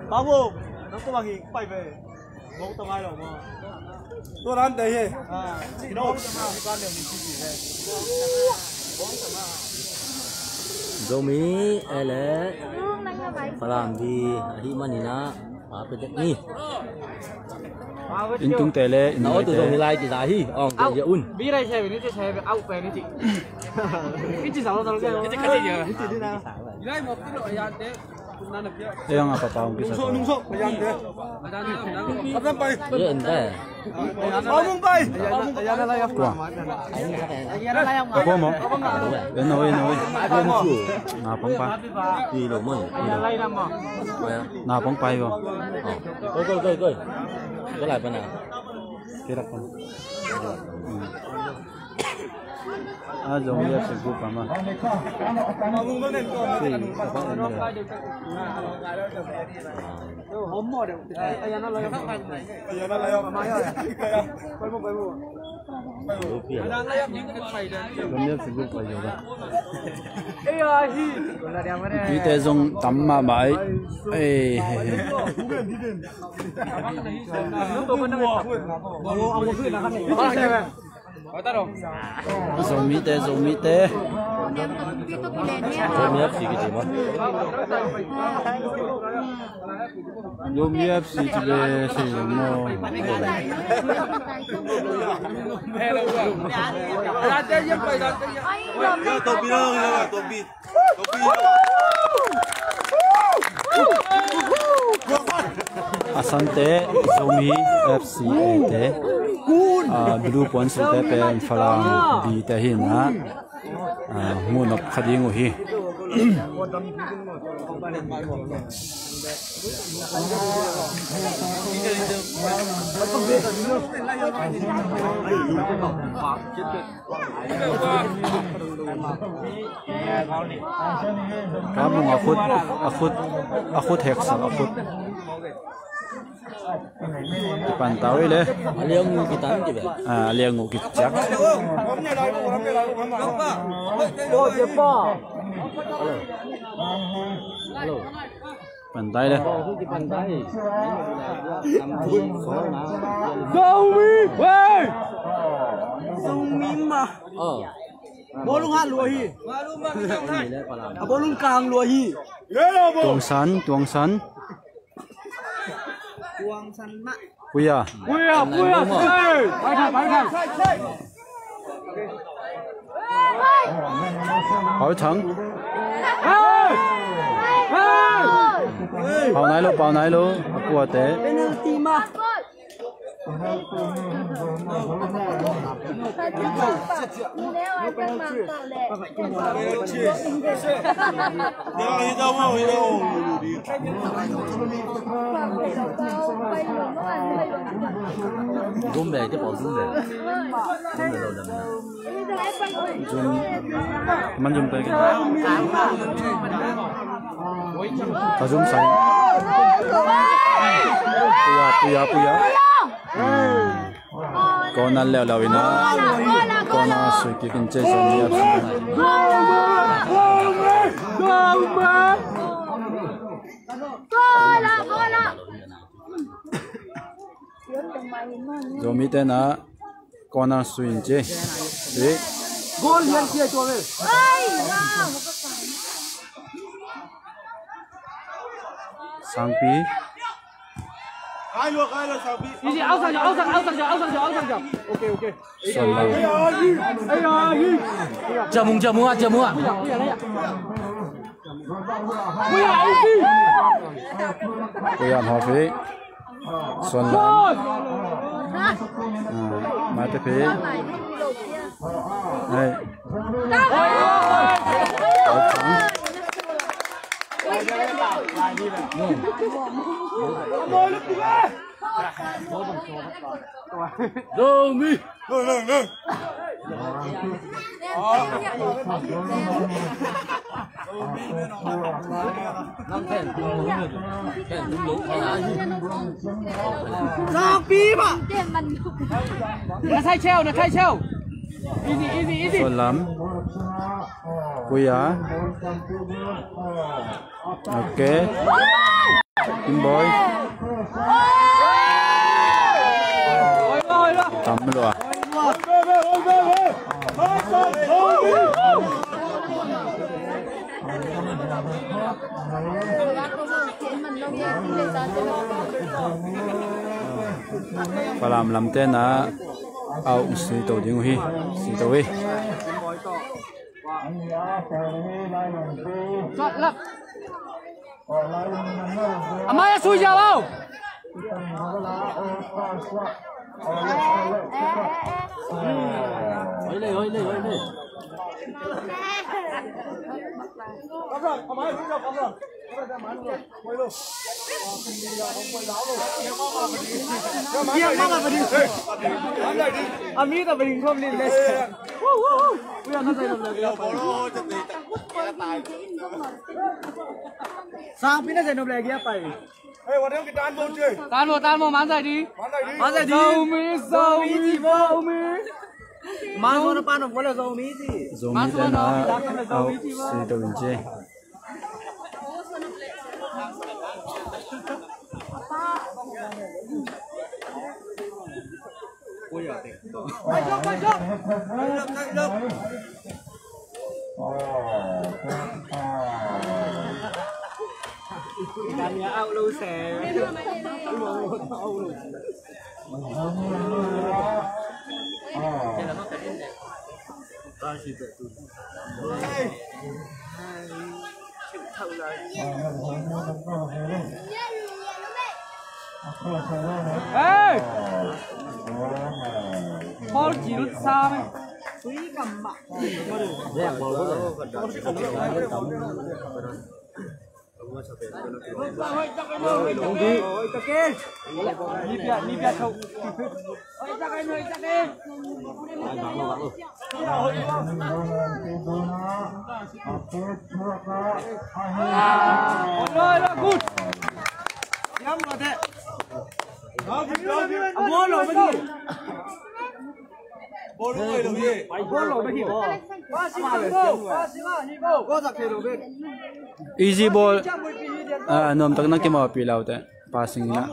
Bảo vô, nó có bằng gì bay về, bố tao ai đâu mà, tôi làm đấy gì, chỉ đâu, con đều mình chỉ về. Zomi Fc Leh Falam di himanina apa ni? Intung tele, Nó từ Zomi Lai thì dài hi, cái un. Bi này xe về nó xe về out về nó chị. Cái chị sao nó đâu cái? Cái gì vậy? Cái gì thế nào? Đây một cái loại dạng thế. yang apa tahu kita. Nungsok, yang thế. Apa bay? Iya ente. Ngomong bay. Ayah nak layak. Ayah nak layak. Apa mau? Enoi. Bonjour. Na bóng bay. Đi đâu mới? Ayah layak nama. Na bóng bay vô. Coi. Có lại bên nào? Kira con. Zomi Fc Group mà. Ngomong bên này còn. Hom mò đều. Ayah nak layak. Ayah nak layak. Mai ya. Bay bu. Ayah layak những cái phải đấy. Zomi Fc Group phải rồi. Ayah hi. Còn là đẹp đấy. Đi tới dùng tắm mà bãi. Ê. Zomi te. Zomi Fc cái gì mà? Zomi Fc 집에 뭐 Asante Zomi Fc te blue point su te pen Falam di te hin ha munop khadingu hi kamu akut heksa akut dipantau le Liang kita ni je. liang nguk kicak Oh, siapa? Halo. pantai le Zomi, wey. Zomi mah. Bolong hat lùa hi. Bolong kang lùa hi. tuang san Tuang san mak. puya Hey. Bye khang. bảo thắng bảo nãy luôn của té Penalty mà. Zoom về chứ bỏ zoom về. Zoom về đâu lần nào? zoom mình zoom tới cái ta zoom sai puya con ăn leo ina con suy kia kinh chế Zomi Fc Zomi te na con suy chế đấy Gol liên kia cho về. sang pi Ai luôn sang pi. Đi áo sang chờ. Ok. Chờ mùng. puya họ phê xuân lan mai te phê này Zomi. Sao pi mà? Nó thay treo, nó thay treo. Easy, easy, easy. Falam. Kuya. Okay. Kim boy. Tắm rồi. Falam làm tên là ao sĩ tổ đình huy sĩ tổ huy. Chọn lập. Amaya xui ra đâu? Ôi lên. Cắm rồi, Amaya xui ra cắm rồi. Kia mắc vào đình. Ami ta đình không lên đây. Bây giờ nó dậy được sao pin nó dậy nộp lại kia phải. Ê, vào đây cái tan một chơi. Tan một mán dậy đi. Mán dậy đi. Zomi. Mán nó pan nó là Zomi gì? Zomi tên là ao sĩ tổ đình chơi. Cái nhà ao lâu xè. Ê! Paul chỉ đút xa mày. Quý cầm mặt. Easy ball. Nom tak nak kemau pilau te passing na.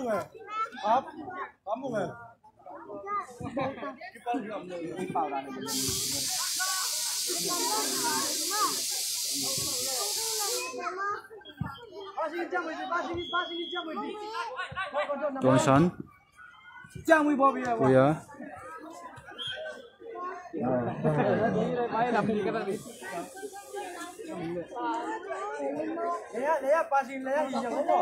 Tuan Kuya. Leya passing leya gì chẳng có.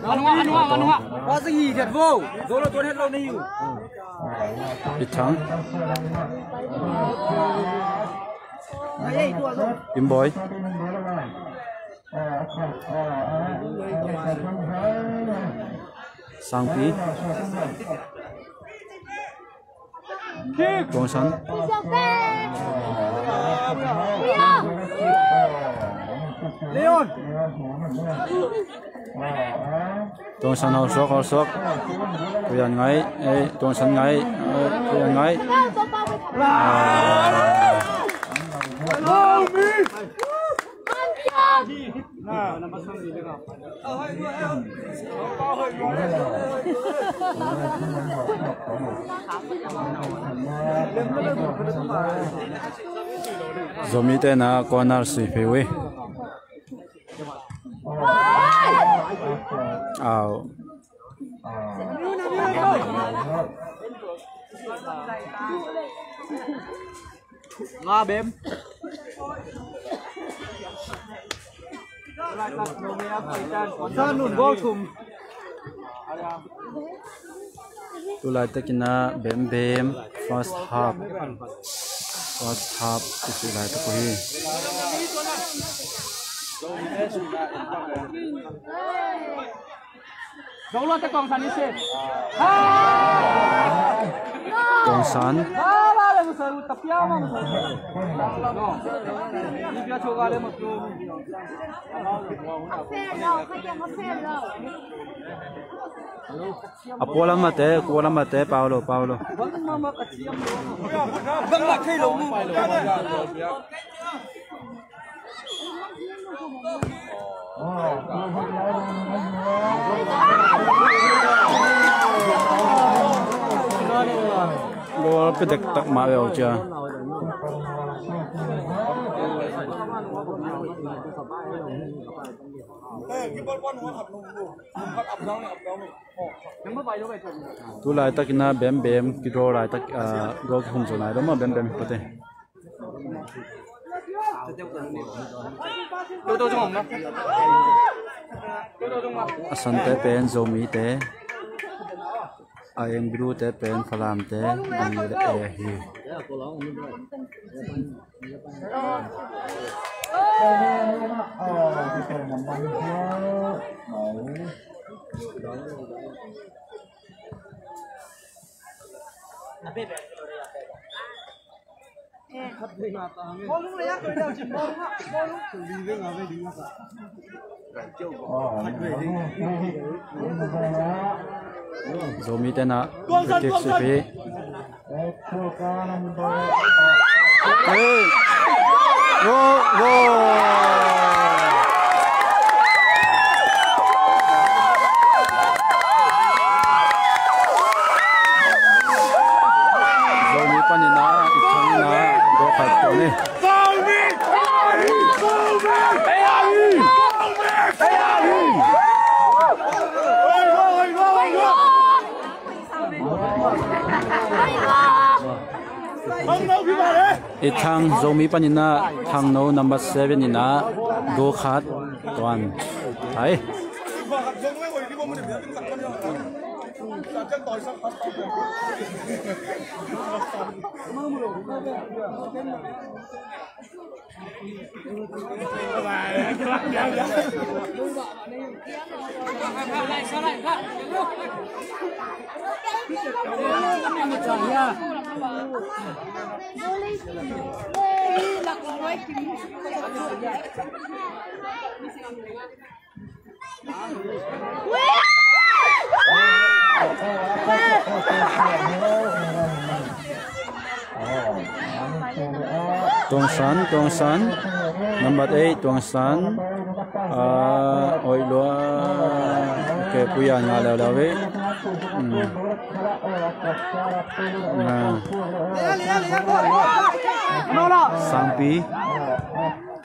Ăn hoa. Có gì thật vô. Rồi là tuần hết lâu đi. Ít thắng. Kim boy. Sang pi. Tuan San. Leon. Tuan San hao sok. Kuya ngai. Tuan San ngai. Kuya ngai. Zomi tên là corner sweep away. Out. Nga bem. Sa nun ball thum. Tu lai takina bem first half. first half isi lai ta ko hi đâu là cái con sắn đi xem Tong San là một sự tập nhau mà đi kia chỗ ga lên một chỗ Apola mate Paulo vẫn là khi lồng lo pedek tak ma yo cha tu lai takina bem ki ro lai tak go khum zo lai ma bem pate asan te pen Zomi te ayeng biru te pen Falam te ani le hi Zomi te na kritik sipi Zomi panina itangina go khat ko ni Itang Zomi panina thang no number 7 ina go khat tuan ai Tong San number 8 Tong San oi lo ke puya nga la we Sangpi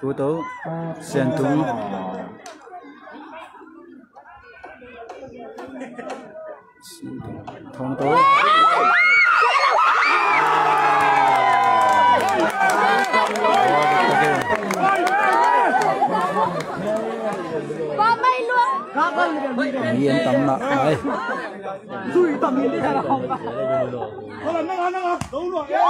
tu tu sentung thong tu yên tâm nặng đấy Rủi tầm nhìn đi là không cả. Nó đấu luộc đấy.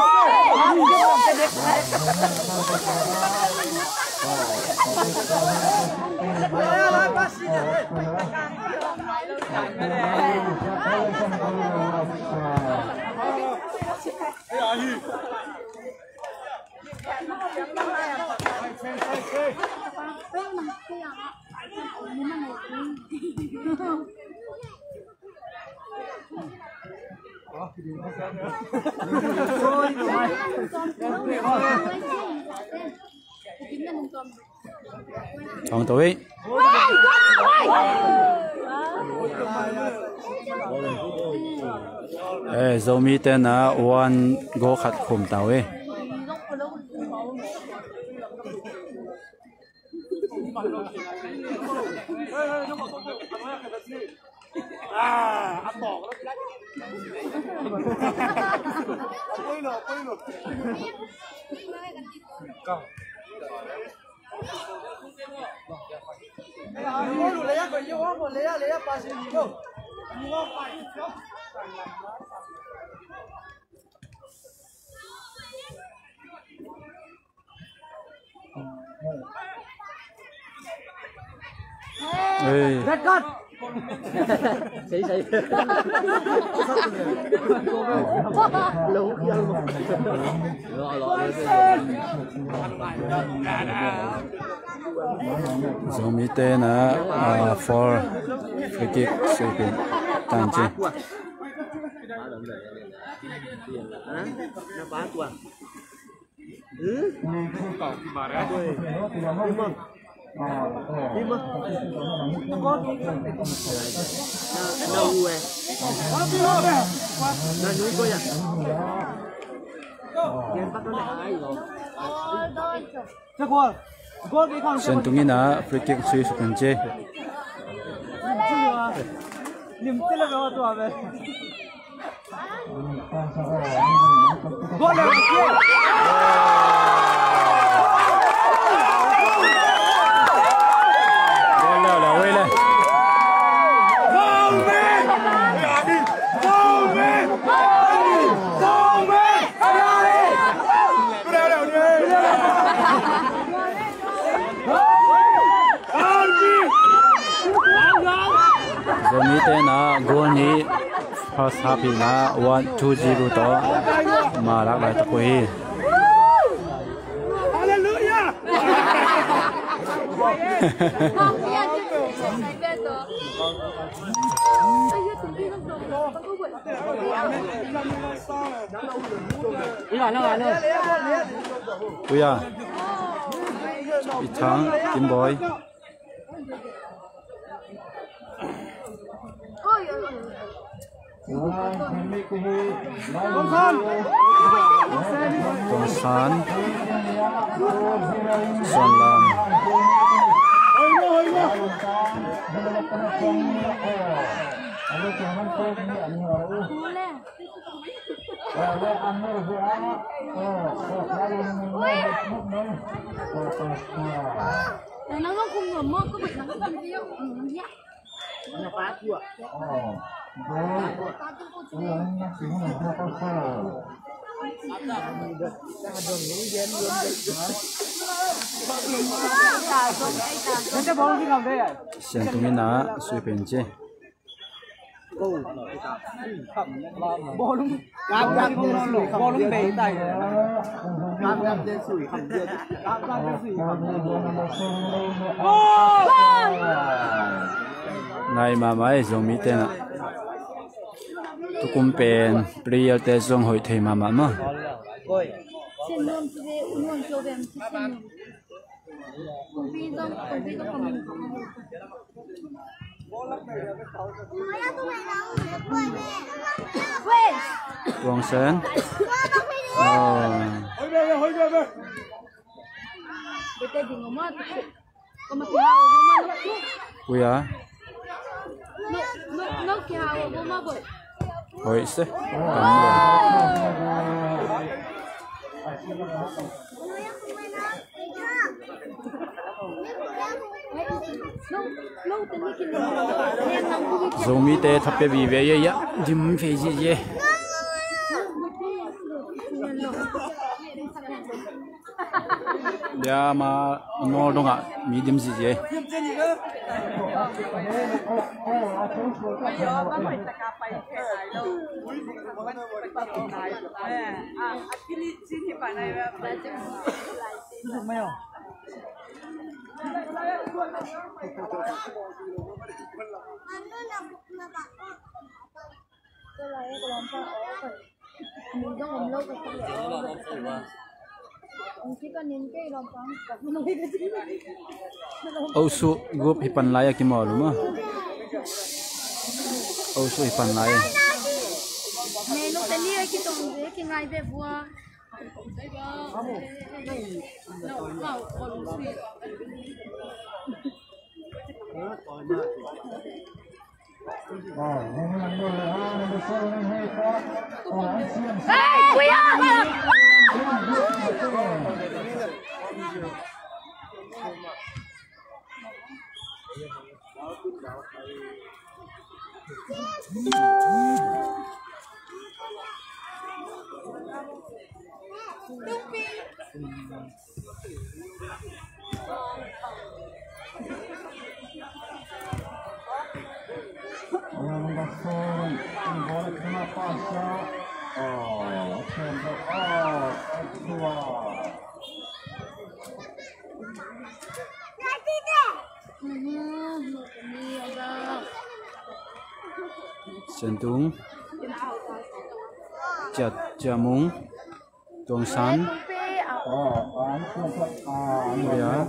Thằng tuổi Zomi tên là one go khát khum tàu ấy Ăn bỏ nó quay lột Red card. Sấy sấy. Lố kia luôn. Zomi te na for free kick sweeping tan chi. Nó phá quả. Sentungina free kick sweeping chi. Zomi te na goal ni first half na 1-2-0 to malak lai to hi. Hallelujah. Kuya. Itang Kim Boy. Tongsan Sonlam nó không ngờ mơ có bị nó không yêu Nó phá chưa? Sian tumina sweeping chi. Bò lung cam không lỗ, bò lung bể tay. Cam đến sủi khẩm điện, cam đến sủi khẩm điện. Này mà mai Zomi te na. Tu kum pen player te zong hoi thei ma ma. xin luôn cho về công ty trong của mình Wang Sen. Kuya. nó kia vô mà bởi Hoi se. Zomi te thape bi ve ye ya dim fe ji ye. Ya ma no dong a mi dim ji ye. mình không làm lâu được chỉ cần nhìn cái lòng trắng cặp nó cái gì Osu group hipan laya ki mo luma. Osu hipan laya. mẹ nó tên đi cái tông gì cái ngày về vua Hey, quý ơi! Sentung Chặt Jamung Tuang San ya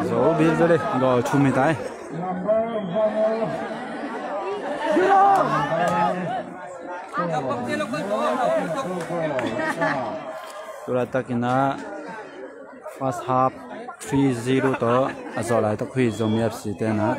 dấu biết rồi đây rồi chùm mình tay Tula takina first half 3-0 to azolai to khui Zomi FC te na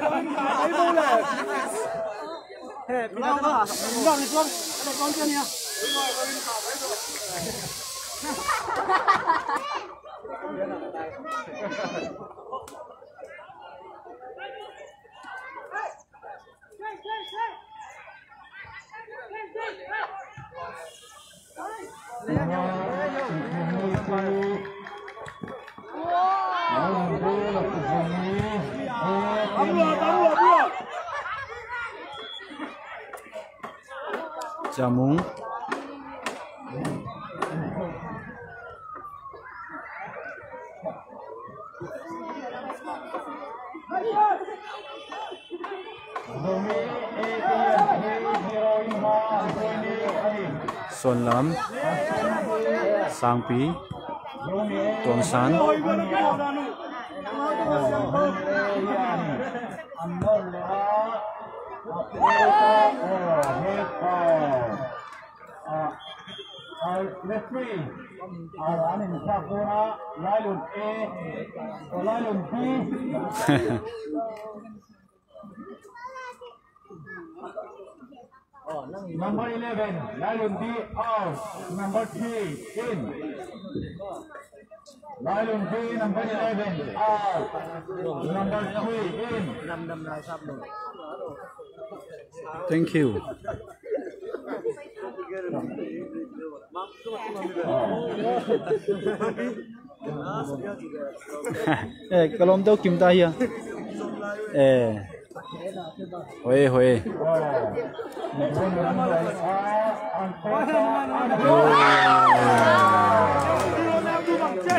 Jamung Son Lam Sangpi Tuang San Number 11, Lion B out. Number 3 in. Lion B, number 11 out. Number 3 in. Thank you. Kalau đâu kim tay ya? Huê huê.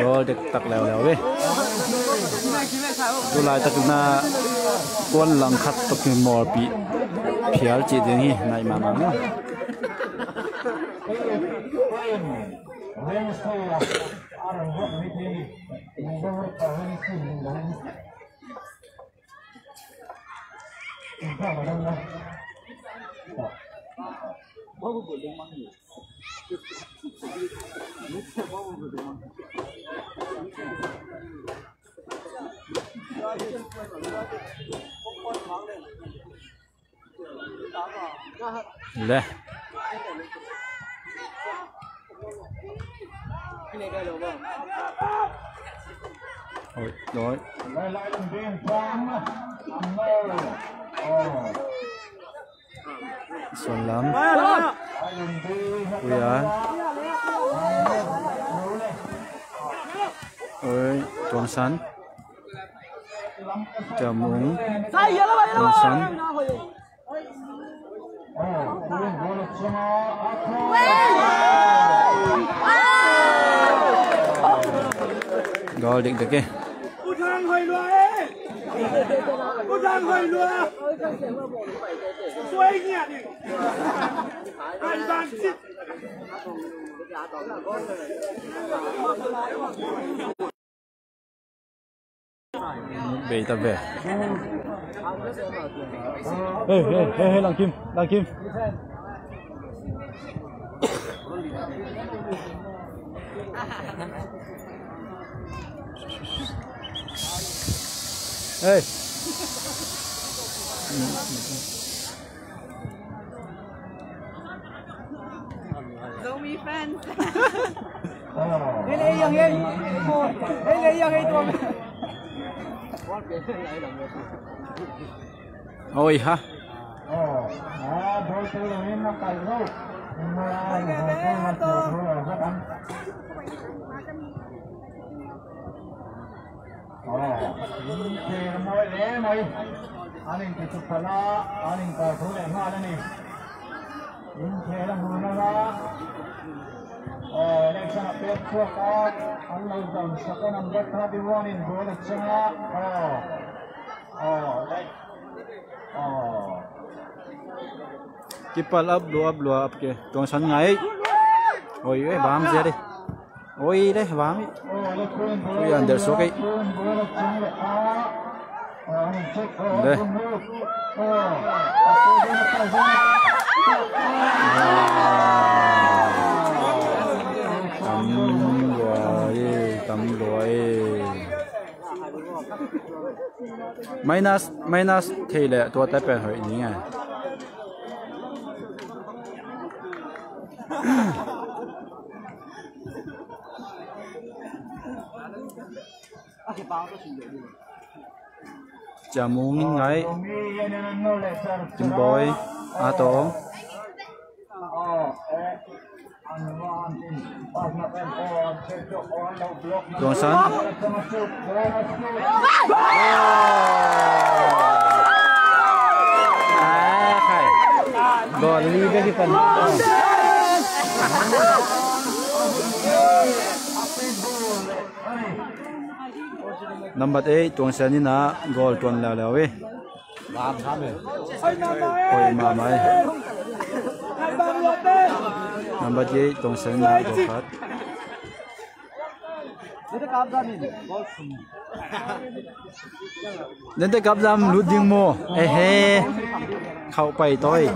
Rồi được tắc lèo lèo đi. Tôi lại tắc na quan lăng khát tắc mò bị phial chỉ đến hi này mà nữa. Leh. Rồi. Son Lam. Kuya. Ơi, Tuang San. Jamung. Tuang San. Rồi định được kìa. Về ta về. Ê, Lăng Kim. Ê. Zomi fans. Lấy yang ôi ha đôi tay lên nó cày đâu mà rất ăn thì mỗi lẽ mày anh em thì chụp phala anh em có thứ để hoa đây này những thế là mùa nó ra đây sẽ là biết thuốc anh lâu dần sẽ có nằm rất là đi quan in với là chân á đây kipal up lua up ke tong san ngai oi oi bám ra đi oi đấy bám oi under số cái đây tầm rồi minus thì là tua tay bèn hỏi như này chả muốn ngay kim boy ato Johnson khai gọi đi với cái phần number 8 Johnson ni na goal tuan la la we oi ma mai number 8 Johnson na goal khat nên tới gặp làm lút điên mồ he khâu bay tôi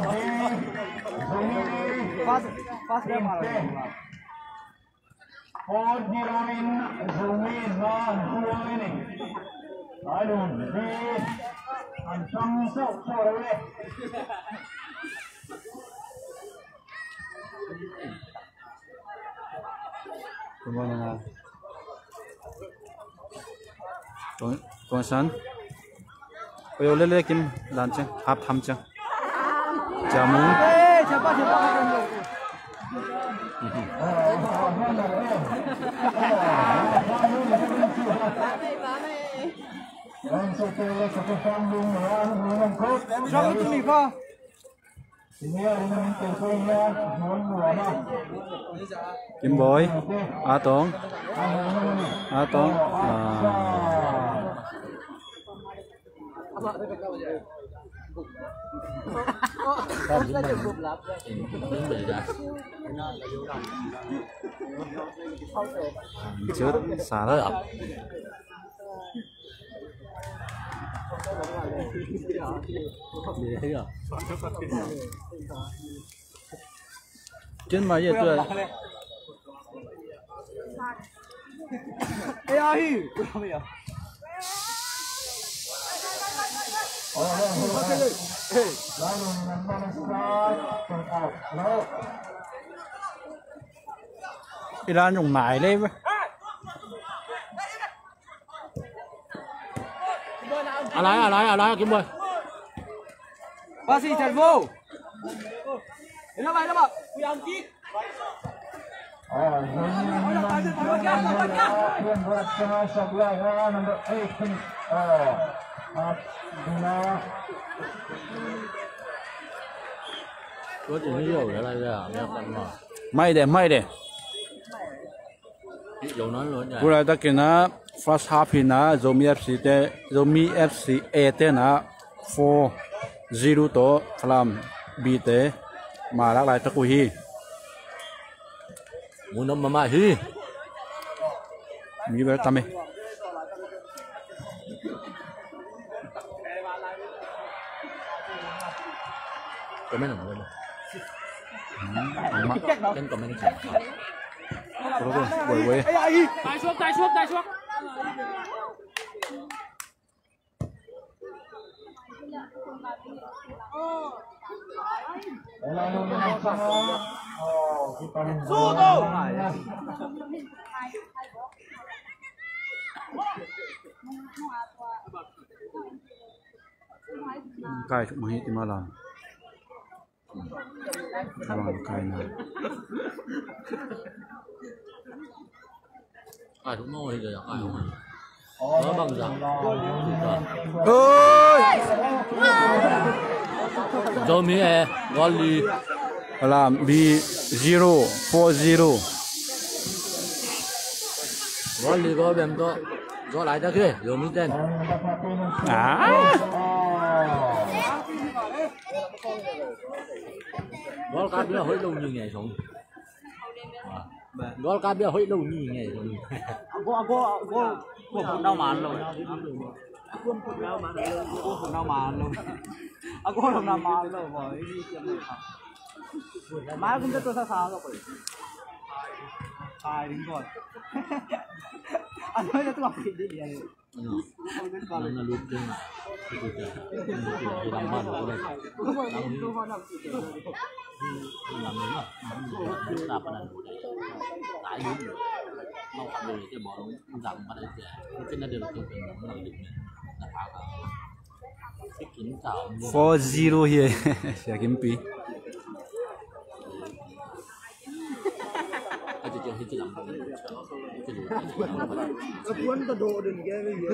Tuan san, ôi lên lên kim đàn chân, hấp thăm chân, chả muốn. Kim boy, A Tong, chết xả đó ạ. Trên máy vậy tôi Iran dùng nải lên với lại kiếm bơi bác sĩ chạy vô nó bay nó bật có chuyện nhiều để lại ra may để dầu nói luôn bữa nay ta kêu na first half hi na Zomi FC te na 4-0 to Falam B te mà lắc lại ta ku hi muốn nấm mà mai hi mi ver tame comment nào quên trên comment quay tay xuống Kai chụp mahit thì mà làm kai nào ai cũng nói thì giờ ai không nó bằng rằng ơi Zomi Golly làm B040 Golly có bên đó có lại ra kia Zomi tên Gol cá bia hơi lâu như ngày sống Gol cá bia hơi lâu như ngày sống Aku pun đau màn luôn. Aku pun đau màn luôn. Aku pun đau màn luôn rồi. Má cũng rất tôi sao rồi. Tài đến rồi. Anh nói cho tôi học gì đi vậy. nó luôn trên thì làm bao nhiêu đây làm nữa làm cái này tải đúng mau không được cái bỏ rằng mà đây cái này đều là cái người định là phá cái kín tạo 40 here sẽ kiếm pi cái chuyệnที่làm cuốn cái đồ đừng ghê cái gì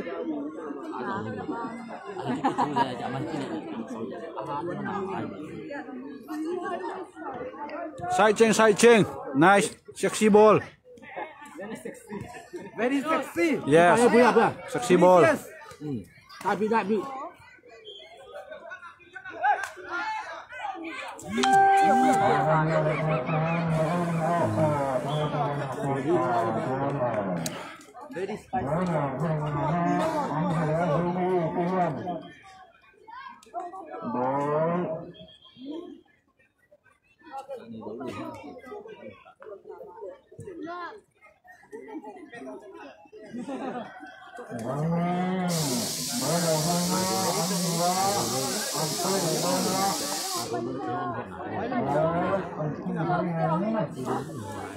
side chain nice sexy ball very sexy yes sexy ball đại bị very spicy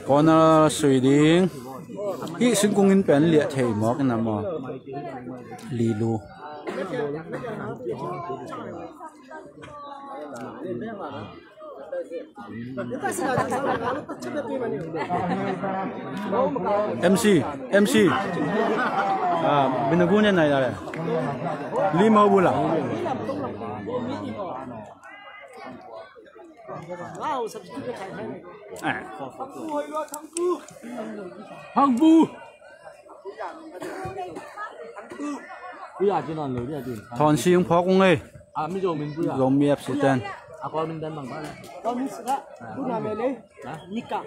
còn suy điên hi sinh cung in pen liệt thầy mỏ cái nào mà lì lu MC bên đầu này này là lima bula Hang Bu bây giờ chỉ nói lời bây giờ thon xiên phó cũng nghe bây giờ mình bây giờ Zomi Fc tên con mình tên bằng bao nhiêu con mình sẽ cũng làm lên Nika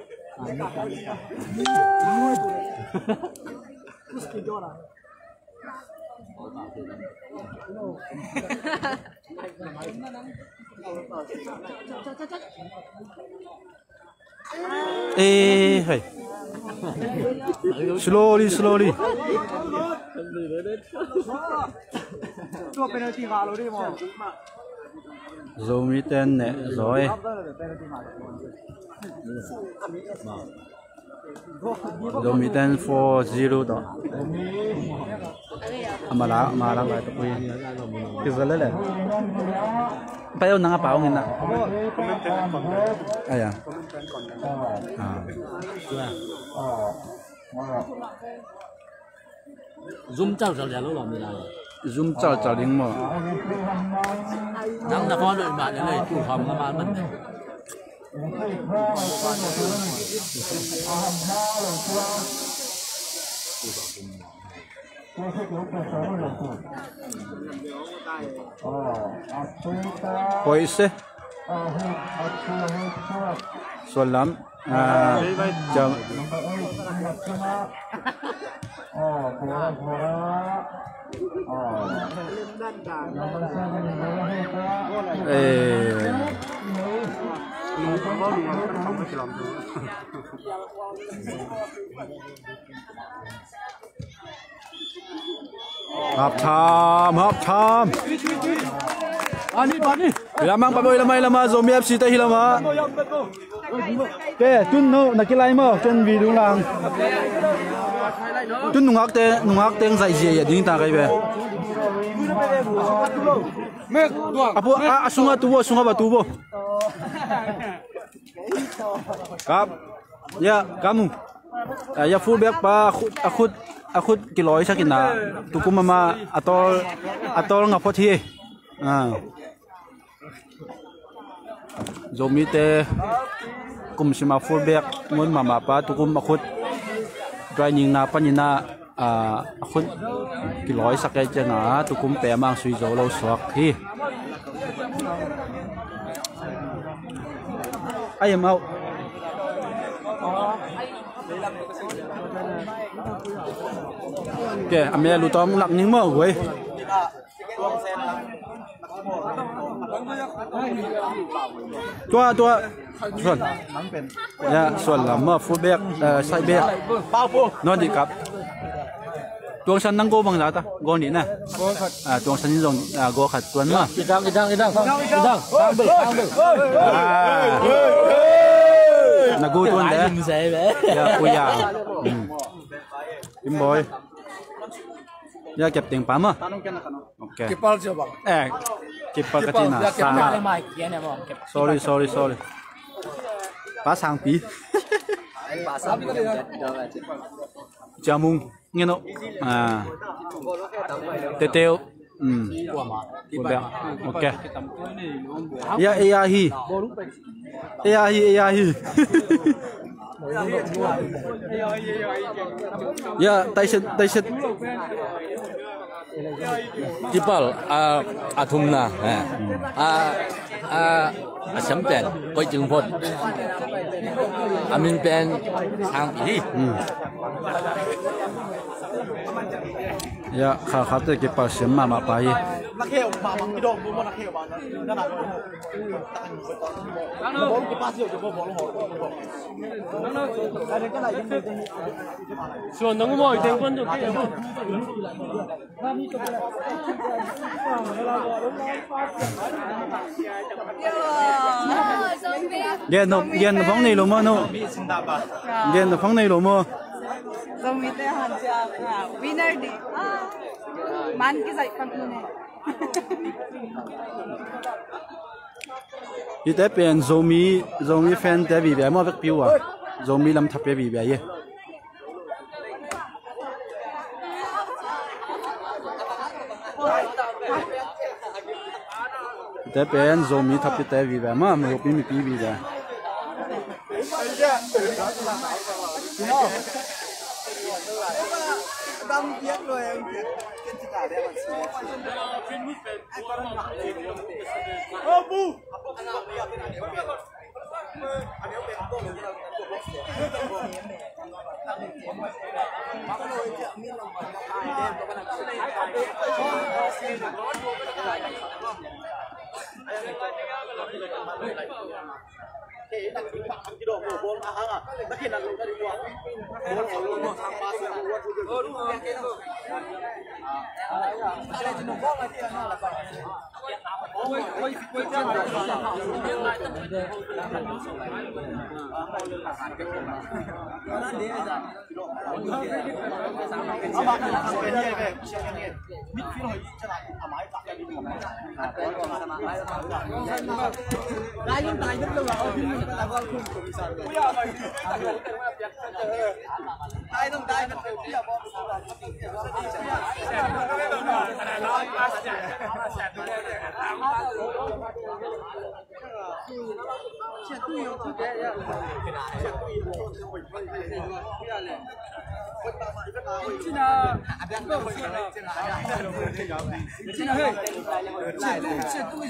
ê hey slowly cho penalty vào rồi đi mà Zomi tên nè rồi Zomi tên 40 đó mà lá lại tụi cái gì đấy bây giờ nàng bảo nghe nè ai à zoom trao trao giờ lúc làm gì nào zoom trao đến mà năng là con đội bạn đến đây chủ phòng nó bán mình Poi se xuân lắm chậm half time Ani lamang paboy lamay Zomi FC ta hilama ke tun no nakilai mo chen vi dung lang tun nungak te zai je ya ding ta kai be Apo sunga batu Kap. Ya, kamu. Ya fullback pa akut kiloi sakina. Tuku mama atol ngapot hi. Zomi te kum sima fullback mun mama pa tukum akut training na panina akut kiloi sakai changa tukum pe mang sui zo lo swak hi. I am out. Okay, ame lu tom lak ning mo gue. Tua Xuân. Ya, Xuân là mơ fullback side back. Nó đi cặp. Tuang san nang go bang la ta. Go ni na. Tuang san ni dong go khat tuan ma. Idang. Sambil. Nagu tuan deh. Ya puya. Kim boy. Ya kẹp tiền pam à? Okay. Kipal chưa bang? Kipal cái gì nào? Sorry. Phá sang tí. Chào mừng nghe nó. Teo. Ok. Ya AI. Ya tay set. Kipal athum na sắm tiền coi chừng phốt amin pen sang đi Ya khá tới Kipal xem mà bài Xuân nó ngồi thêm quân được cái Gen nó phóng này luôn mà nó Gen nó phóng này luôn mà Zomi te hansya winner di. Man ki sai pang ne. Đi tới bên Zomi fan tới vì vậy mà việc biểu à Zomi làm thập vì vậy tới bên Zomi thập tới vì vậy mà mình bị vì vậy Đâm tiếng rồi anh tiếng trên cả đây mà bu thì đặt chính bằng cái độ của bốn à nó hiện là lùi ra đi qua bốn một thằng ba sườn đúng rồi đây chỉ một bóng này thì nó là phải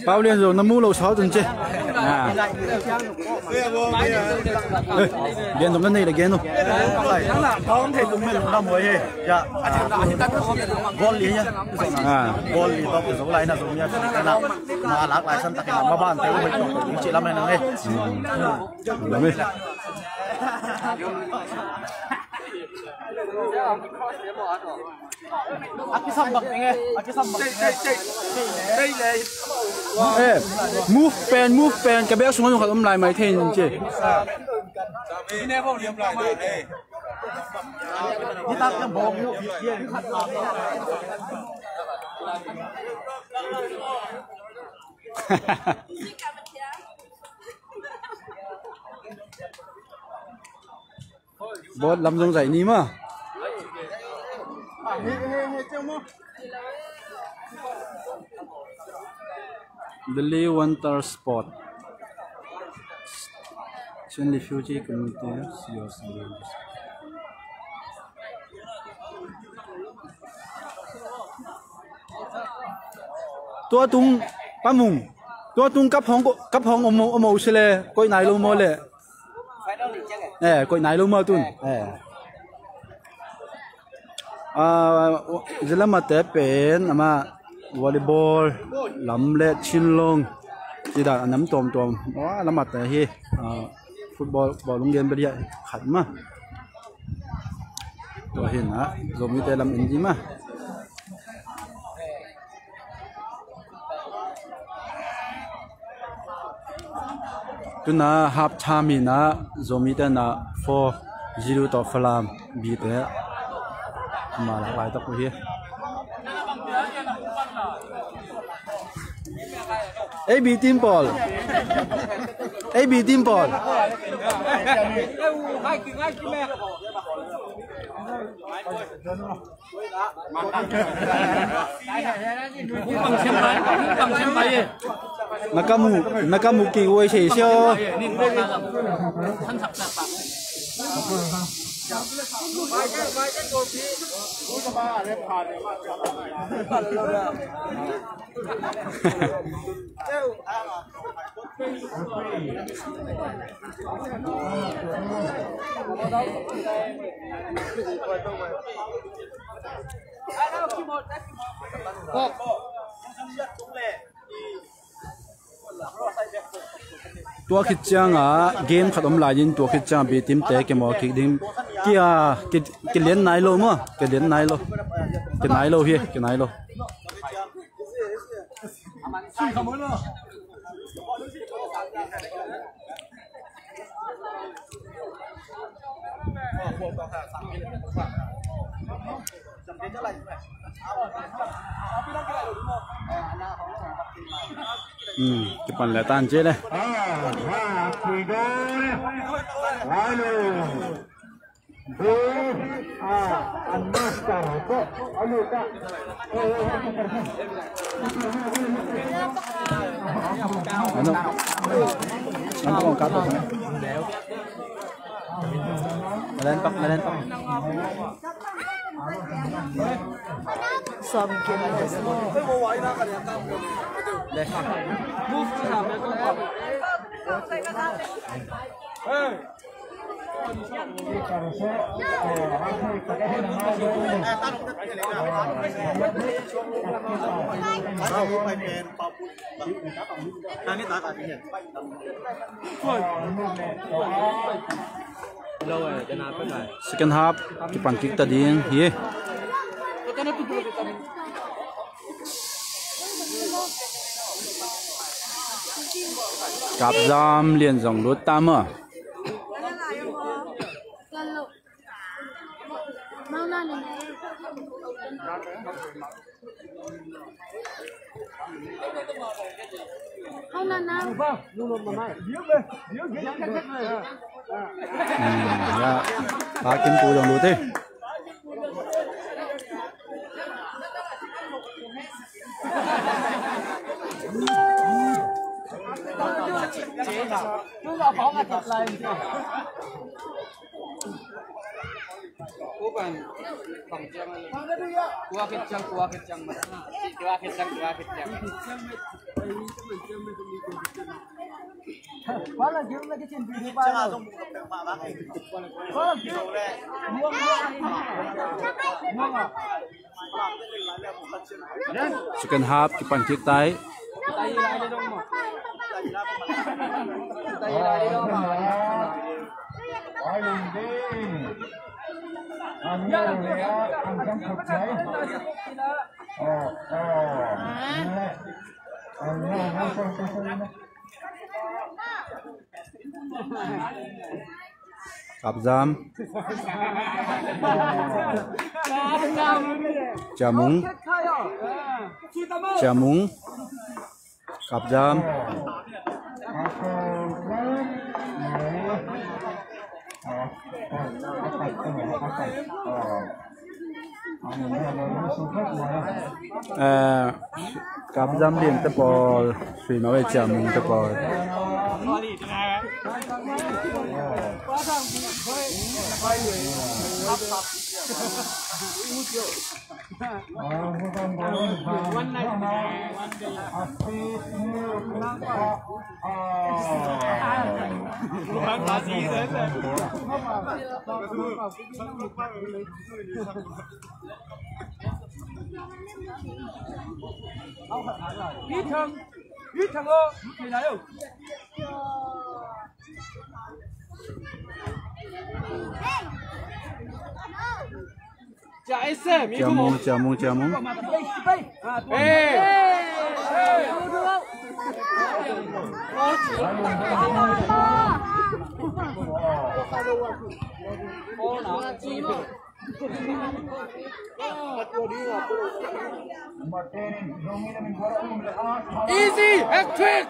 bao liên rồi nó mua lẩu sáu tuần chứ liên tổng cái này là ghen không không thể dùng mình làm mới dạ gol lý nhá gol lý tao số lại là dùng nhá mà lát lại sân tại mà bạn thấy mình cũng chỉ làm này nè làm đi Aki sambak nghe, aki sambak. Đây này. Ê, move pen, cái bé xuống nó không lại máy thêm chứ. Đi nè không liếm lại đây. Đi tắt cái bóng, đi khát bột làm giống dạy ní mà Delhi Winter Sport trên refugee community tua tung pamung tua tung cấp hong ông sẽ là coi này luôn mua lệ coi này luôn mua tuần giờ làm mà té pen ama volleyball làm lệ chin long chỉ đã nắm tôm đó làm mà té hi football ball lung game bây giờ khẩn màตัวเห็นนะโซมีแต่ลำอินดีมาตุน่าฮับชามีนะโซมีแต่นะ4-0ต่อฟลามบีเตะมาหลายตะกุยAB team ball AB team ball nakamu ki wei che xiao tua khít chang game khát lại in tua khít chang bị team té cái mỏ khít đinh kia cái liên này luôn mà cái liên này luôn cái này luôn here cái này luôn cái phần lại tan chết đây nó còn cá thôi lên tóc xong kia này đây second half cái bàn kick ta điên here cặp giam liền dòng lúa tam à ba kim cù dòng lúa thế second half cái bàn kick tay cặp giam chả múng chả múng cặp giam cặp giam liền tập bò suy mà về chả múng tập bò Ít thằng ơ, mày thấy không? chả múng Easy, hat-trick!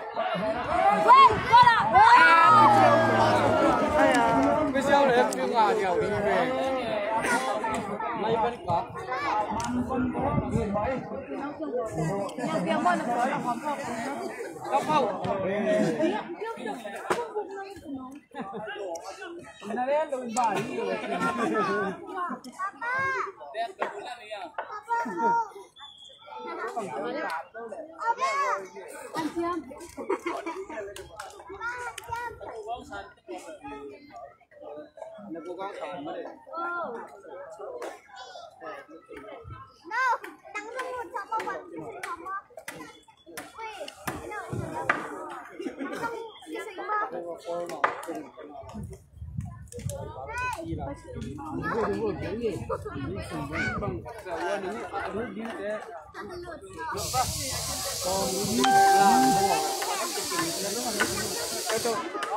Bây giờ là em chưa ngả nhiều đi về. Mấy bên có. Có không? Nó đen đừng bài đi rồi. Nó cố gắng thầm mới được. No, tăng ra một cho bao quần không á.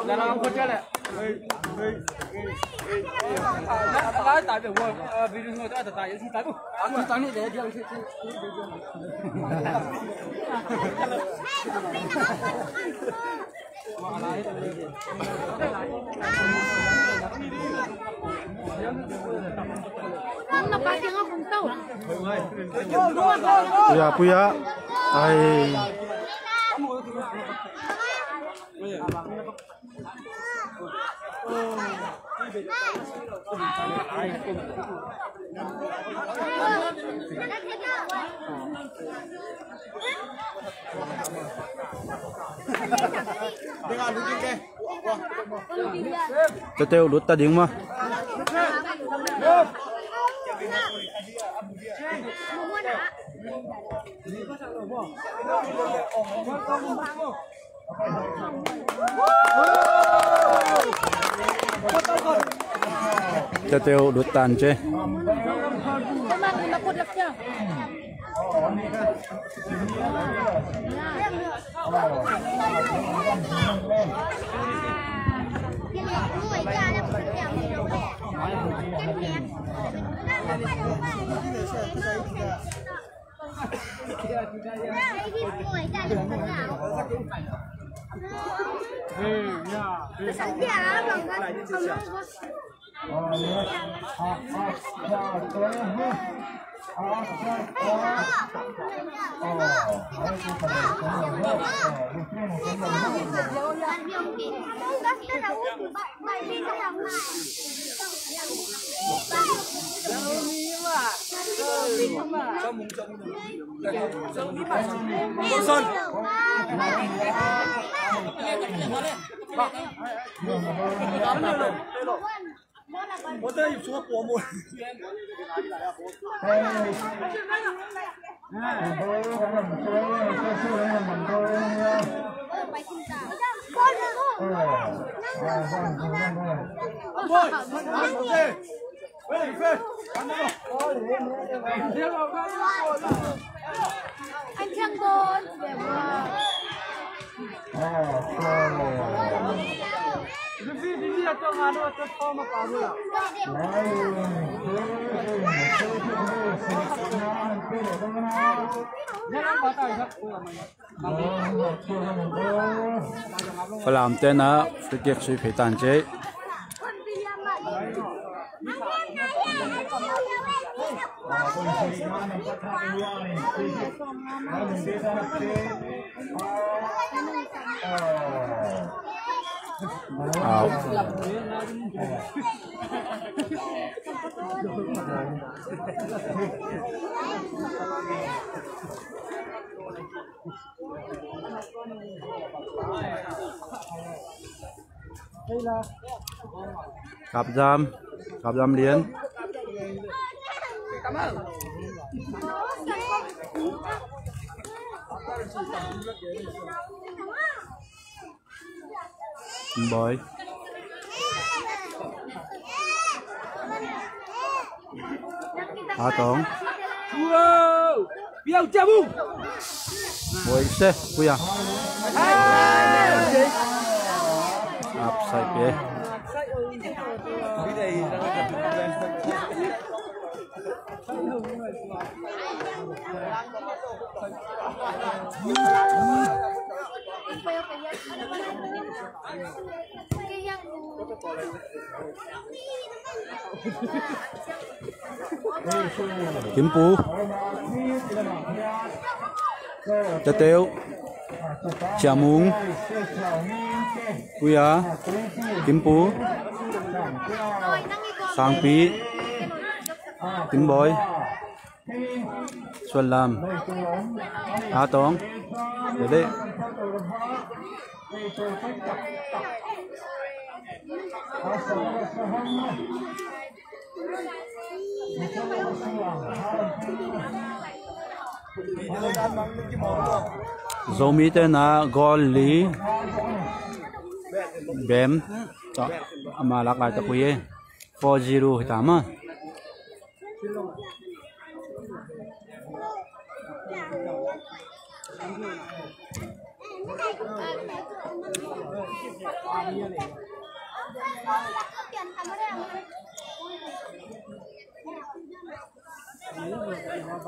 Dalam kerja lah. Kalau tak ada video semua tu ada tak? Yang tak tu. Aku tak ni dia dia. Không là ba tiếng không tàu. puya ai cho tiêu đút ta điên mà cho tiêu đút tàn chứ anh Trăng Bồn để mà Dia tu ngadu tu kau makan dulu. Falam tên á phải kiệt suy phải tàn chế cặp giam liền boy tống boy se kuya upside pe kiếm pú chả tiêu chả muống kuya kiếm pú sang pí tím boy xuân làm tống để đấy Zomi tên là gol lý bém cho mà lạc lại tập quý 4-0 thì tạm á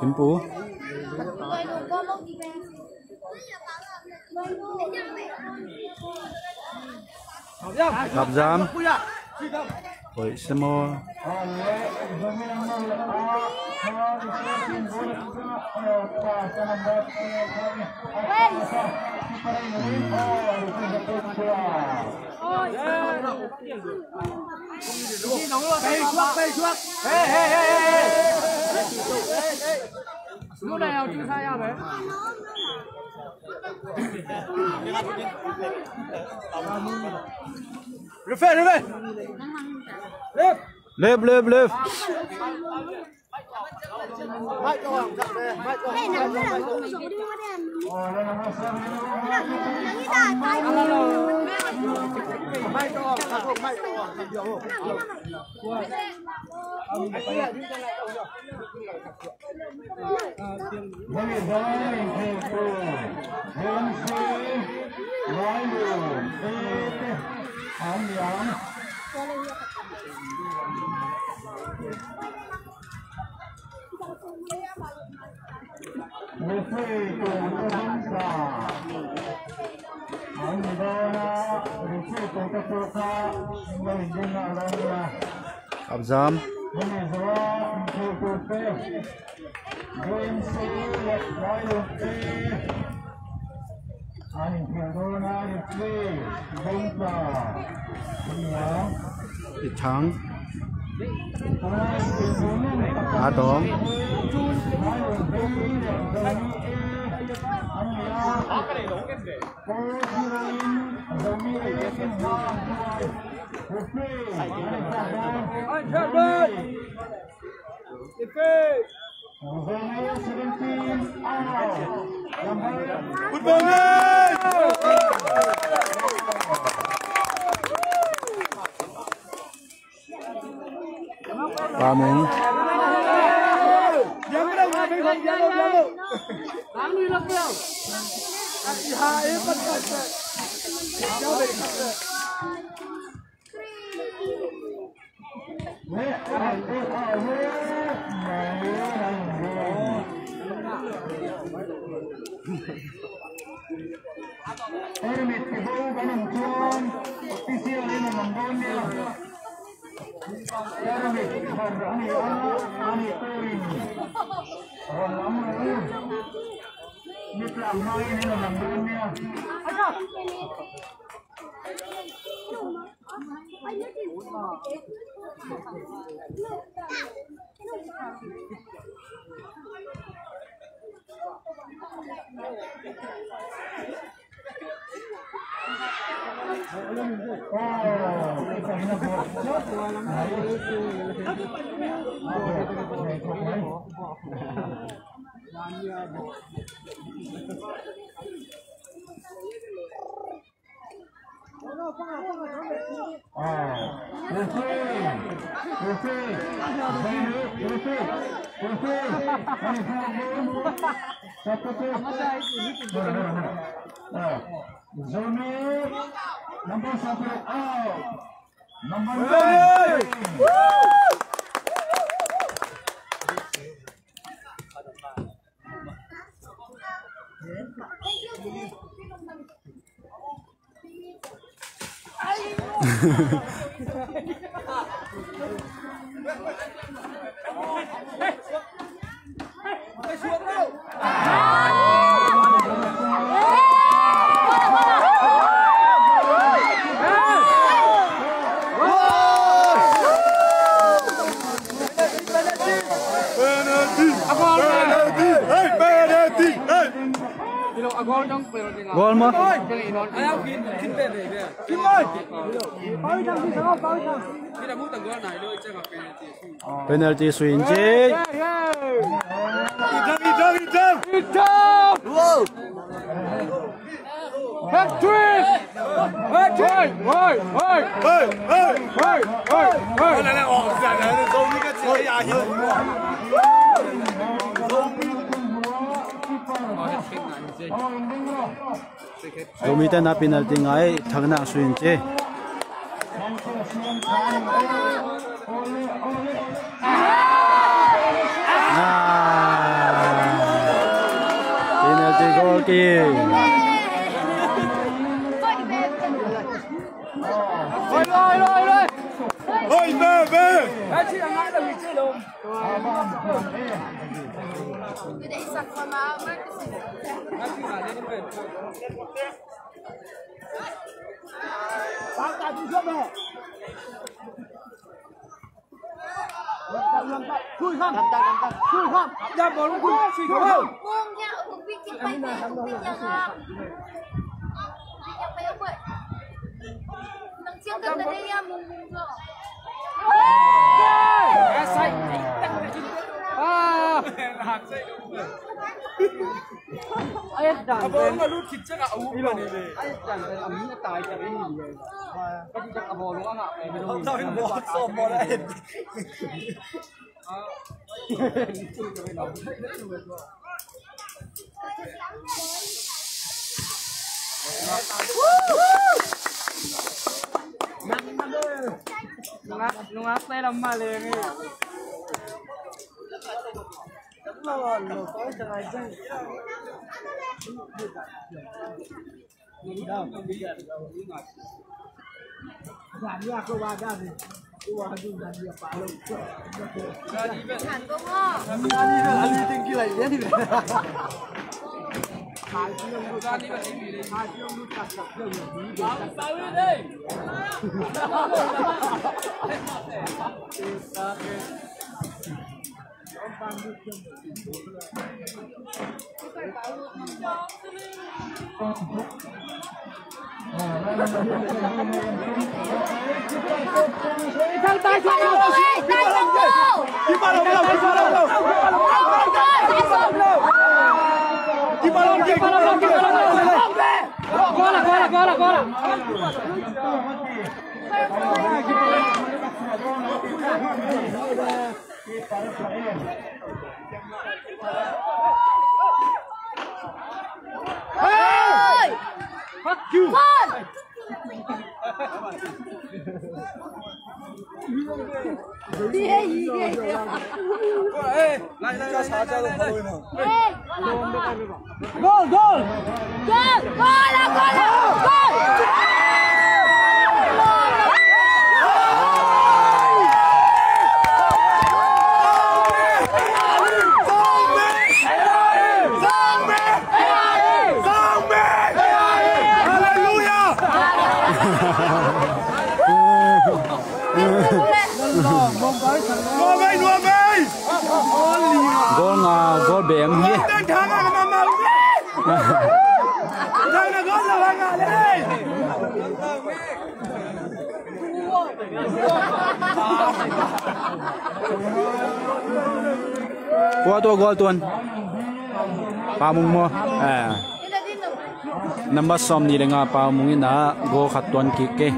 kiếm pú gặp giam với Samo lúc này nào chưa sai nhau đấy Lep gặp giam thịt trắng tống ba miếng Permit kebau kanang cuan, official ini membangun. Permit berani ani turin. Orang lama mitra main ini membangunnya. Zomi number 1 out. Number 9. Gol mà. Penalty swing chứ. Hat-trick! Hat-trick! Ôi! Ôi! Ôi! Ôi! Ôi! Ôi! Ôi! Này này, giải này Zomi cái chơi à hiểu. Zomi tên là penalty ngay thằng nào swing chứ. Penalty goal kick. Ôi về về. Ai chỉ là ngã là mình chơi đâu. Chui không? Chui không? Ra bóng chui chui không? Buông nha, ở vị trí bay về, không biết nhà không? Nhà bay ông vậy. Đằng chiếc gần đây đi em mùng rồi. Cái say. À, hạt say đúng rồi. Ai đàn bóng mà lút thịt chắc là ống này về. Ai đàn cái ống nó tài chạy đi rồi. Có chỉ chắc là bò đúng không ạ? Sao mình bò xôm bò đấy. Nungak tay lang mali ni. Fuck you. Con. Gol bèm nhé. Qua tua gol tuần. Pa mung mo. Number som ni dengan pa mung ina gol khat tuần kike.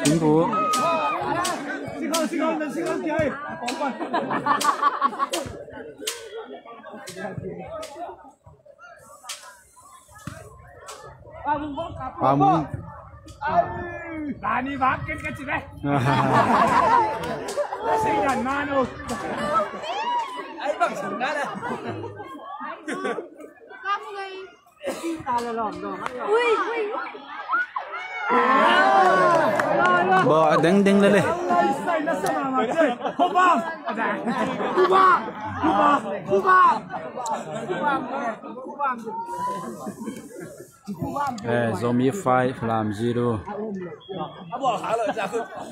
Chính phủ ba mung là đi vác cái gì đấy sinh nhật man luôn ấy bằng sừng đó đây bờ đánh đánh lên đây Zomi Fc Leh Falam 0. bỏ khá lợi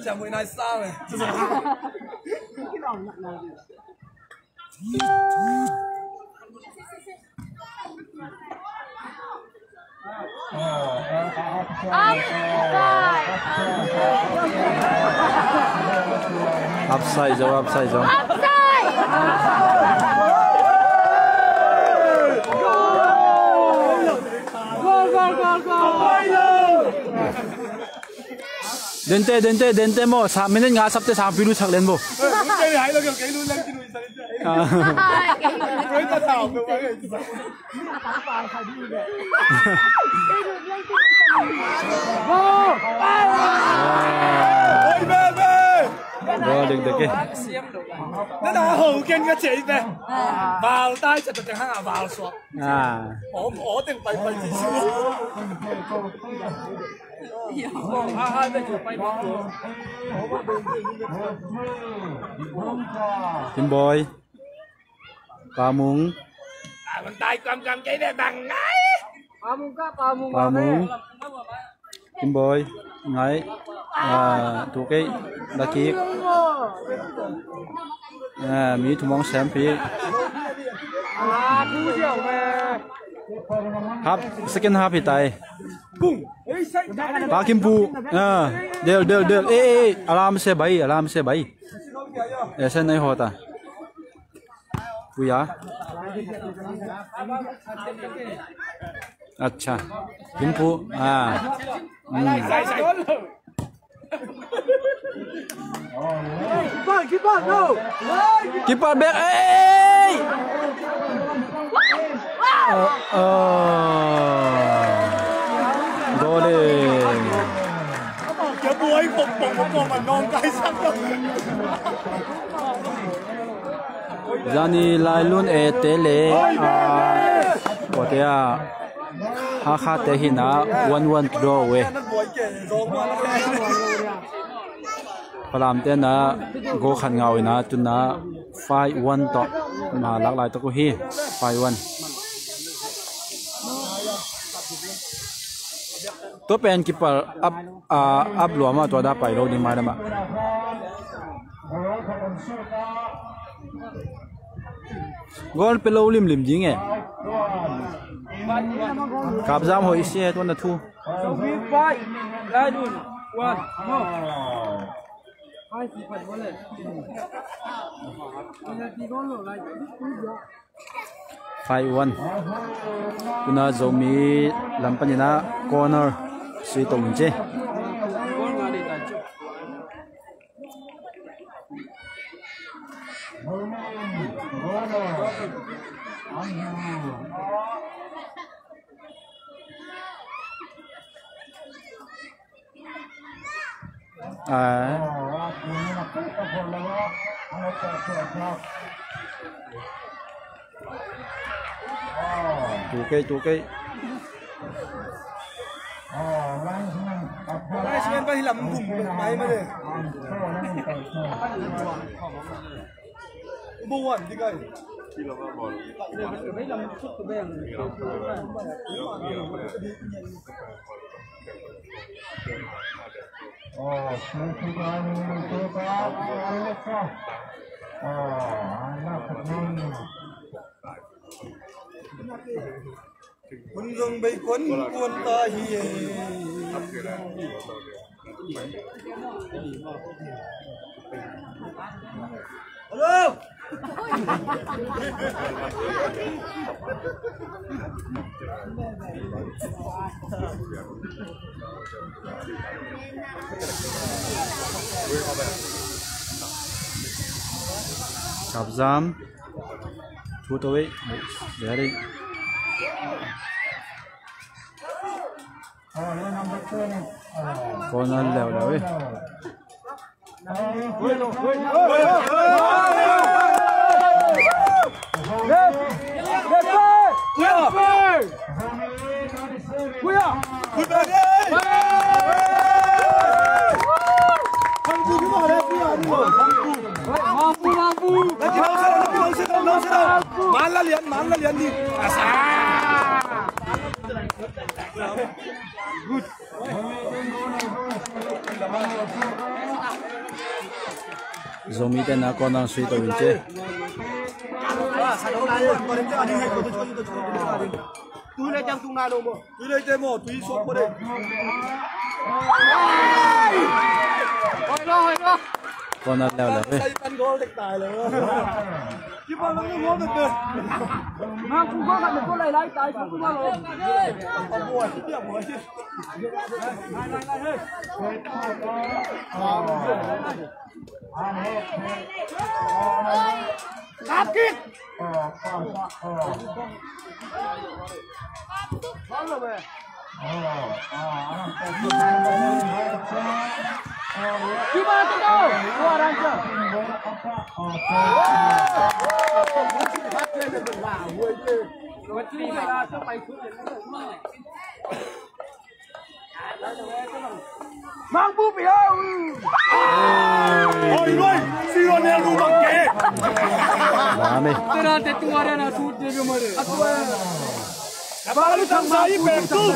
chả mùi này sao này Upside rồi, upside rồi. Đến te mo, 3 minute nga sắp tới 3 pilu chắc lên bộ. Rồi đừng được cái. nó là hậu kinh cái chị về vào tay chặt chặt hàng à vào xuống我定閉閉至少hai bên chụp bay Kim boy Pa mung bàn tay cầm cái này bằng ngay Pa mung Kim boy ngay tụ cái đá kick Mỹ thủ mong xem phí half second half hiện tại Pa Kim Pu del alarm se bay ऐसे नहीं होता भैया अच्छा Kimpu keeper back goal cái buổi phục bụng của con mà ngon cái sắc đó Johnny lai luôn tele có thể ha te hi na 1-1 draw we Falam te na go khan ngau na tu na 5-1 to ma lak lai to ko hi 5-1 to pen keeper up lo ma to da pai lo ni mai da ma gol pe lo lim jing e kap jam hoi se to na thu lai dun one no 5-1 kuna Zomi lampanina corner sui tong che Chú cây. Đây xem phải làm cùng máy mà đây. Buồn đi coi. Quân rừng bay quân quân ta hi. Hello. Cặp giam chú tôi để đi con ăn lèo lèo ấy मान ला लिया दी good Zomi tên là con đang suy tàu chứ tôi lấy trong tung na đâu mà tôi lấy thêm một túi xuống qua đây hồi đó con ăn lèo lèo ấy chứ mà nó ngon được được mà cũng có gặp được con này lấy tài cũng có rồi không mua chứ tiếc mua chứ cáp kít bắn rồi về gimana tuh kau? Keluar aja. Mampu biar. Oi, oi, si Ronel rumah ke? Rame. Tera tetua ada na shoot dia kemana? Aku. Baru sampai betul.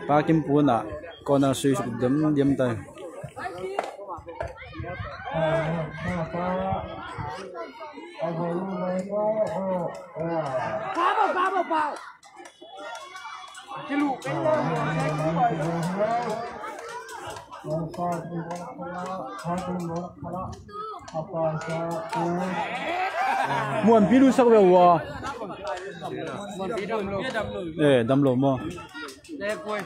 Ba kim pun à, con đang suy sụp đấm tay. Bao. Cái lụ cái Muôn pi lu sắc về wa. Đâm lỗ mà. Đây coi.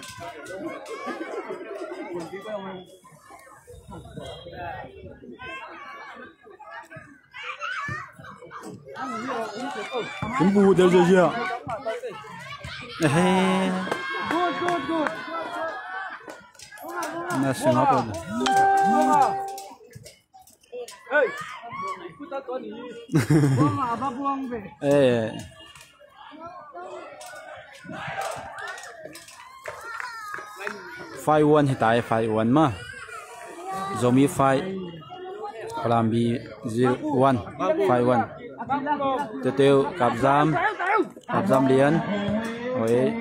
Kim bu đều rồi chưa? Good. Nó sẽ ngáp rồi. Hey, kita tuh ni. Buang apa buang be? 5-1 hiện tại 5-1 mà. Zomi Fc Falam 0-1 5-1. Tiếp theo cặp giam liền. Ôi.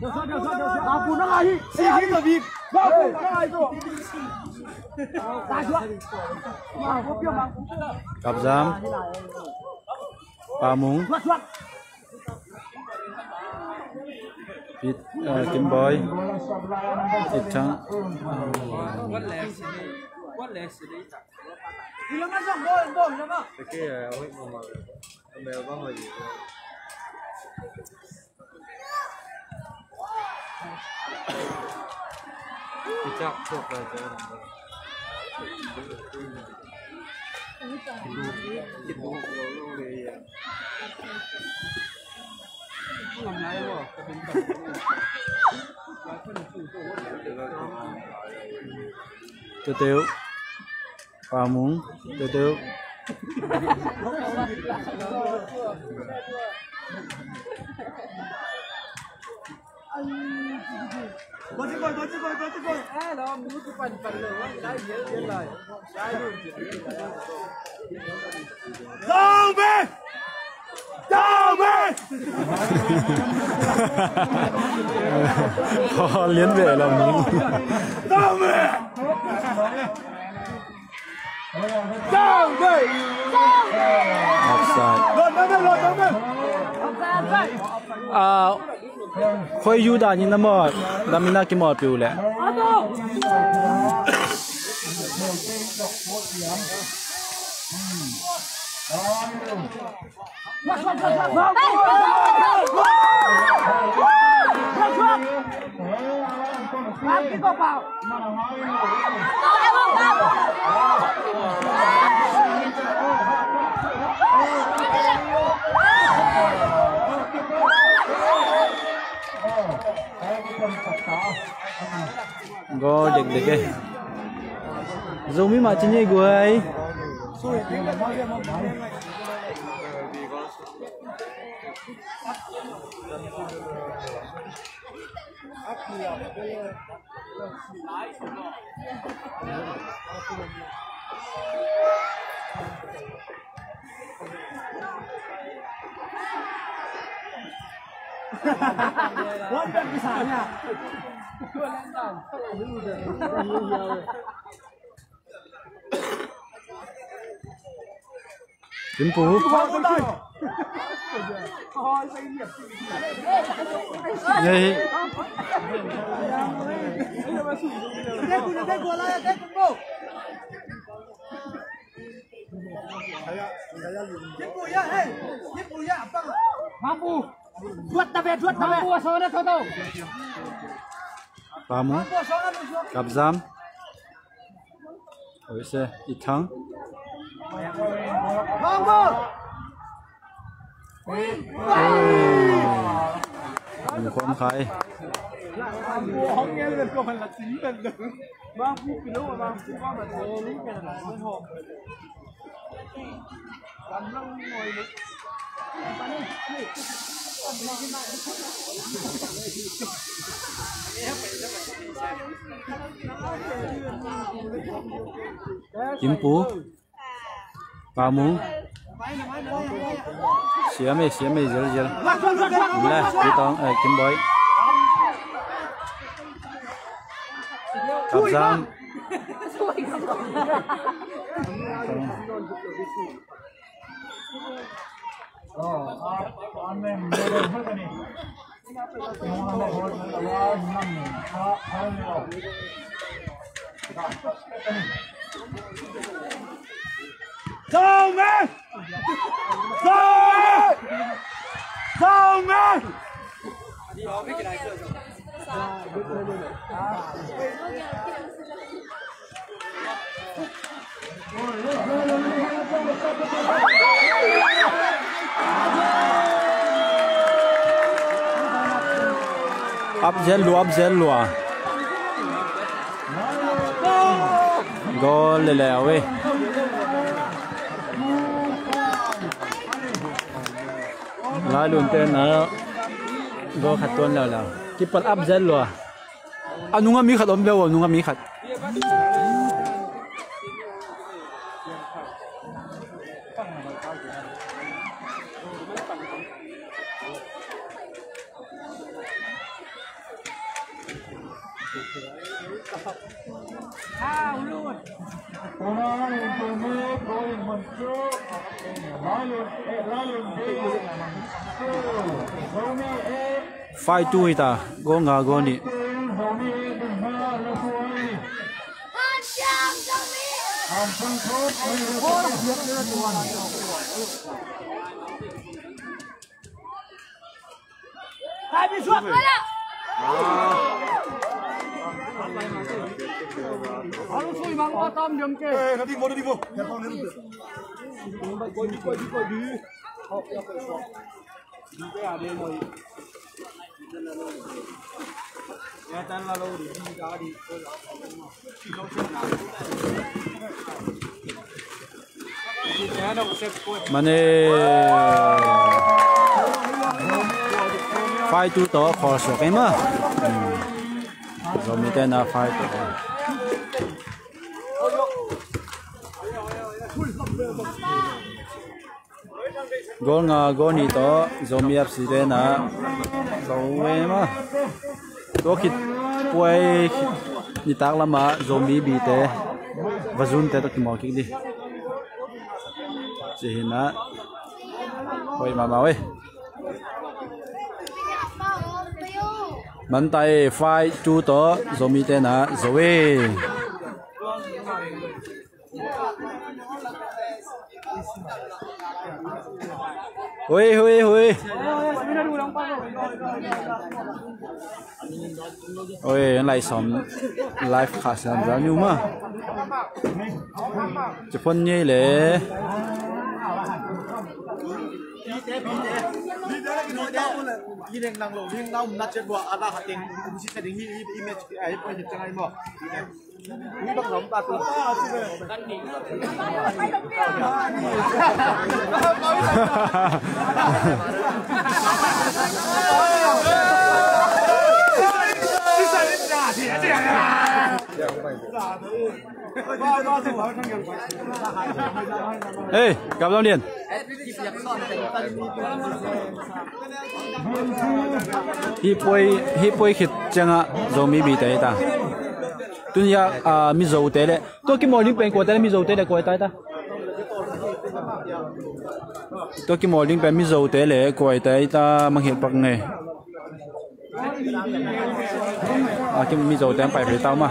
Mampu nó ngay. Xì khí rồi vịt. Mampu nó ngay rồi. Cặp giam. Ba múng. Vịt kim boy. Vịt trắng. Tiêu tiêu. Ba múng. Tiêu tiêu. Có chứ coi. Đó, muốn cái phần lửa trái diễn lời. Trái luôn. Zomi! Họ liên vệ là mình. Offside. Khôi yu đã nhìn nó làm mình cái mỏ piu lẹ. Go dek dek Zomi macamnya gue. Buat misalnya. Chính phủ. Đây. Mampu. Ruột ta về. Mampu số nó thôi. Ba múng. Cặp giam. Ôi xe, ít thắng. Mình không khai. Không nghe lên câu là chính lên được. Mang phút cái lúc mà mang phút qua mà thế lý cái là mới hộp. Làm lâu ngồi lúc. Chính phủ. Ba múng. Xía mày dễ. Là đi tông kim boy. Cặp giam. Up zel lùa. Go lè away. Lá luôn tên nó go khát tuôn là keeper up zel lùa. Nunga mi khát om đâu nunga mi khát. Fight tu ita, go nga go ni. Hai bị xuống. Alo xui mang o tom nhầm kê. Nó đi vô. Nhà con lên được. Coi đi. Đi cái à đây rồi. Nhà tan là lâu đi ra đi. Mane fight tu to khó số cái mà rồi mình tên là fight tu gol nga gol ni to Zomi Fc Leh na lâu em mà to khít quay ni tak lama Zomi bị te và zun te tak mo kik đi chỉ na quay mà ơi mình tay fight chú to Zomi tên là Zoe ôi lại sống live khá sẵn ra nhiều mà chỉ phân nhé lệ đi đèn năng lộ đi đâu nát chết bọa à là hạt tiền chỉ sẽ đến image ấy phải hiện trạng mà đi bắt giống ta từ ê gặp đâu liền hi poi khit changa Zomi bị té ta tuân ya mi dầu té đấy tôi cái mồi linh bèn của té mi dầu té đấy của tay ta tôi cái mồi linh bèn mi dầu té lệ của tay ta mang hiện bằng này cái mi dầu té phải tao mà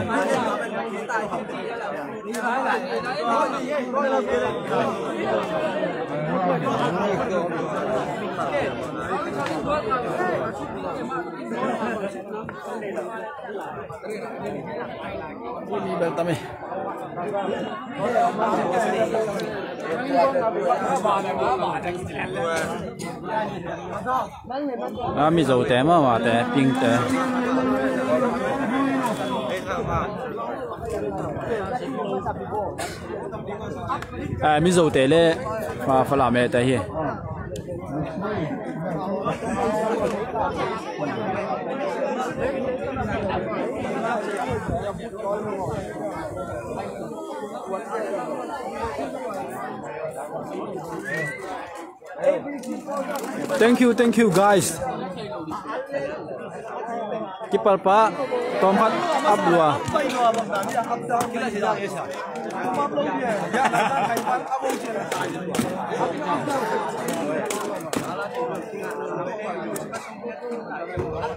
Bentame. Mi dầu té mà té pin té. Mi dầu té lệ mà phải làm té hi. Thank you guys. Kipalpa Tomhat Abdua.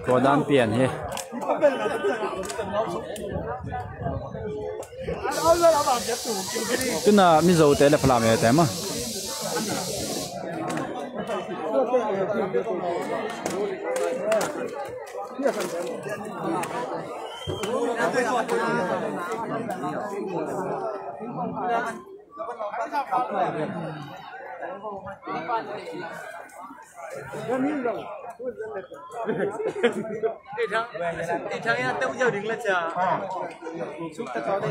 Có đan tiền he. Cái nào mi dầu té là phải làm gì té mà. Đi thằng em tao giờ đứng lên chờ. Chúc ta có đây.